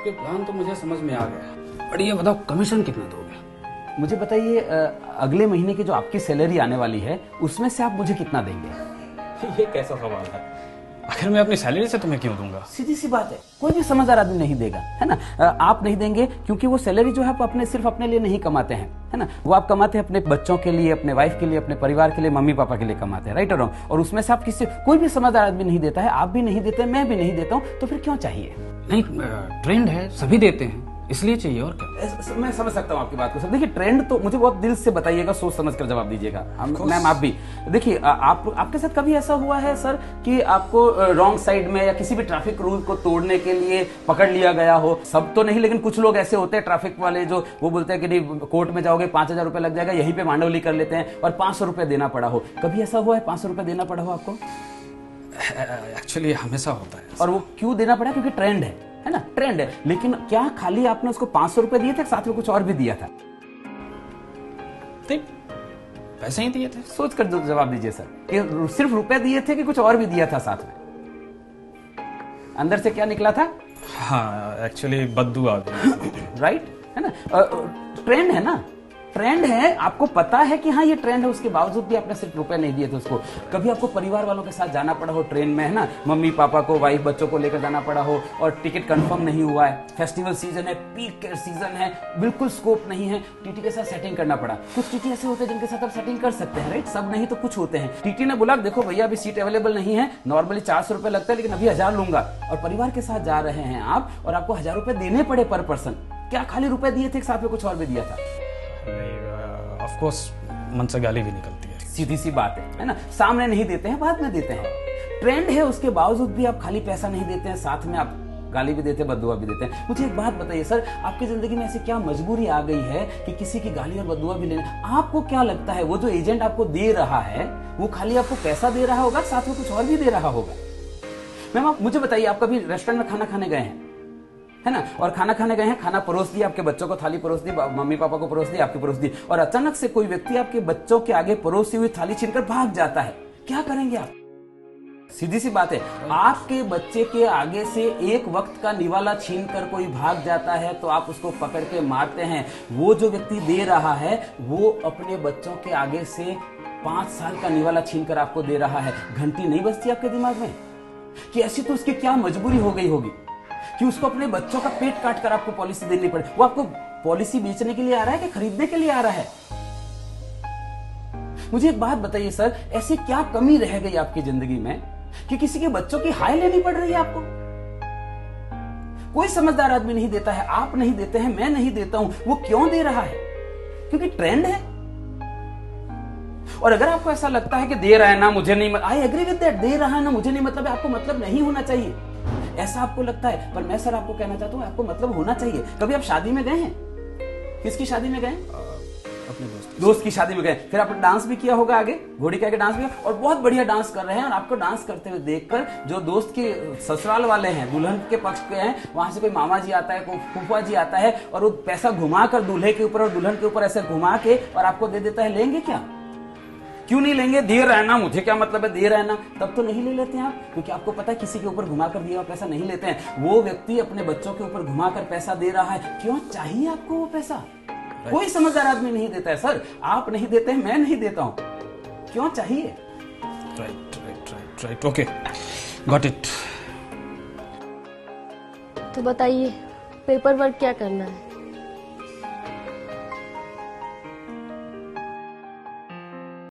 आपके प्लान तो मुझे समझ में आ गया, पर ये बताओ कमीशन कितना दोगे? मुझे बताइए, अगले महीने की जो आपकी सैलरी आने वाली है उसमें से आप मुझे कितना देंगे? ये कैसा सवाल है? आखिर मैं अपनी सैलरी से तुम्हें क्यों दूंगा? सीधी सी बात है, कोई भी समझदार आदमी नहीं देगा, है ना। आप नहीं देंगे क्योंकि वो सैलरी जो है आप अपने सिर्फ अपने लिए नहीं कमाते हैं, है ना। वो आप कमाते हैं अपने बच्चों के लिए, अपने वाइफ के लिए, अपने परिवार के लिए, मम्मी पापा के लिए कमाते हैं, राइट और रॉन्ग। और उसमें से आप किसी कोई भी समझदार आदमी नहीं देता है, आप भी नहीं देते, मैं भी नहीं देता हूँ, तो फिर क्यों चाहिए? नहीं, ट्रेंड है, सभी देते हैं, इसलिए चाहिए, और क्या। मैं समझ सकता हूँ आपकी बात को सर। देखिए, ट्रेंड तो मुझे बहुत दिल से बताइएगा, सोच समझ कर जवाब दीजिएगा। मैम आप भी देखिए, आपके साथ कभी ऐसा हुआ है सर कि आपको रॉन्ग साइड में या किसी भी ट्रैफिक रूल को तोड़ने के लिए पकड़ लिया गया हो? सब तो नहीं, लेकिन कुछ लोग ऐसे होते हैं ट्रैफिक वाले जो वो बोलते हैं कि नहीं कोर्ट में जाओगे 5,000 रुपए लग जाएगा, यहीं पे मांडवली कर लेते हैं और 500 रुपए देना पड़ा हो। कभी ऐसा हुआ है 500 रुपए देना पड़ा हो आपको? एक्चुअली हमेशा होता है। और वो क्यों देना पड़ा? क्योंकि ट्रेंड है ना, ट्रेंड है। लेकिन क्या खाली आपने उसको 500 रुपए दिए थे, साथ में कुछ और भी दिया था? पैसे ही दिए थे। सोच कर जवाब दीजिए सर, कि सिर्फ रुपए दिए थे कि कुछ और भी दिया था साथ में? अंदर से क्या निकला था? हाँ, एक्चुअली बद्दू आ गई। राइट, है ना। ट्रेंड है ना, ट्रेंड है, आपको पता है कि हाँ ये ट्रेंड है, उसके बावजूद भी आपने सिर्फ रुपए नहीं दिए थे उसको। कभी आपको परिवार वालों के साथ जाना पड़ा हो ट्रेन में, है ना, मम्मी पापा को, वाइफ बच्चों को लेकर जाना पड़ा हो और टिकट कंफर्म नहीं हुआ है, फेस्टिवल सीजन है, पीक सीजन है, बिल्कुल स्कोप नहीं है, टीटी के साथ सेटिंग करना पड़ा। कुछ टीटी ऐसे होते हैं जिनके साथ आप सेटिंग कर सकते हैं, राइट, सब नहीं तो कुछ होते हैं। टीटी ने बोला देखो भैया अभी सीट अवेलेबल नहीं है, नॉर्मली 400 रुपए लगता है लेकिन अभी 1000 लूंगा, और परिवार के साथ जा रहे हैं आप और आपको 1000 रुपए देने पड़े पर पर्सन। क्या खाली रुपए दिए थे, साथ में कुछ और भी दिया था? ऑफ कोर्स मन से गाली भी निकलती है। सीधी सी बात है ना। सामने नहीं देते हैं, बाद में देते हैं। ट्रेंड है, उसके बावजूद भी आप खाली पैसा नहीं देते हैं, साथ में आप गाली भी देते हैं, बद्दुआ भी देते हैं। मुझे एक बात बताइए सर, आपकी जिंदगी में ऐसी क्या मजबूरी आ गई है कि किसी की गाली और बद्दुआ भी लेने? आपको क्या लगता है वो जो एजेंट आपको दे रहा है वो खाली आपको पैसा दे रहा होगा, साथ में कुछ और भी दे रहा होगा? मैम आप मुझे बताइए, आप कभी रेस्टोरेंट में खाना खाने गए हैं, है ना, और खाना खाने गए हैं, खाना परोस दिया, आपके बच्चों को थाली परोस दी, मम्मी पापा को परोस दी, आपकी परोस दी, और अचानक से कोई व्यक्ति आपके बच्चों के आगे परोसी हुई थाली छीनकर भाग जाता है, क्या करेंगे आप? सीधी सी बात है, आपके बच्चे के आगे से एक वक्त का निवाला छीनकर कोई भाग जाता है तो आप उसको पकड़ के मारते हैं। वो जो व्यक्ति दे रहा है वो अपने बच्चों के आगे से 5 साल का निवाला छीनकर आपको दे रहा है। घंटी नहीं बजती आपके दिमाग में कि ऐसी तो उसकी क्या मजबूरी हो गई होगी कि उसको अपने बच्चों का पेट काट कर आपको पॉलिसी देनी पड़े? वो आपको पॉलिसी बेचने के लिए आ रहा है कि खरीदने के लिए आ रहा है? मुझे एक बात बताइए सर, ऐसी क्या कमी रह गई आपकी जिंदगी में कि किसी के बच्चों की हाय लेनी पड़ रही है आपको? कोई समझदार आदमी नहीं देता है, आप नहीं देते हैं, मैं नहीं देता हूं। वो क्यों दे रहा है? क्योंकि ट्रेंड है। और अगर आपको ऐसा लगता है कि दे रहा है ना मुझे नहीं, आई एग्री विद दैट, दे रहा है ना मुझे नहीं मतलब है, आपको मतलब नहीं होना चाहिए, ऐसा आपको लगता है। पर मैं सर आपको कहना चाहता हूं आपको मतलब होना चाहिए। कभी आप शादी में गए हैं? किसकी शादी में गए? अपने दोस्त की शादी में गए, फिर आपने डांस भी किया होगा, आगे घोड़ी के आगे डांस भी किया, और बहुत बढ़िया डांस कर रहे हैं, और आपको डांस करते हुए देखकर जो दोस्त के ससुराल वाले हैं, दुल्हन के पक्ष के हैं, वहां से कोई मामा जी आता है, कोई फूफा जी आता है, और वो पैसा घुमाकर दूल्हे के ऊपर और दुल्हन के ऊपर ऐसे घुमा के और आपको दे देता है, लेंगे क्या? क्यों नहीं लेंगे? दे रहा है ना, मुझे क्या मतलब है, दे रहा है ना, तब तो नहीं ले लेते हैं आप, क्योंकि आपको पता है किसी के ऊपर घुमाकर दिया हुआ पैसा नहीं लेते हैं। वो व्यक्ति अपने बच्चों के ऊपर घुमाकर पैसा दे रहा है, क्यों चाहिए आपको वो पैसा? कोई समझदार आदमी नहीं देता है सर, आप नहीं देते हैं, मैं नहीं देता हूं, क्यों चाहिए? Right, okay, got it. तो बताइए पेपर वर्क क्या करना है?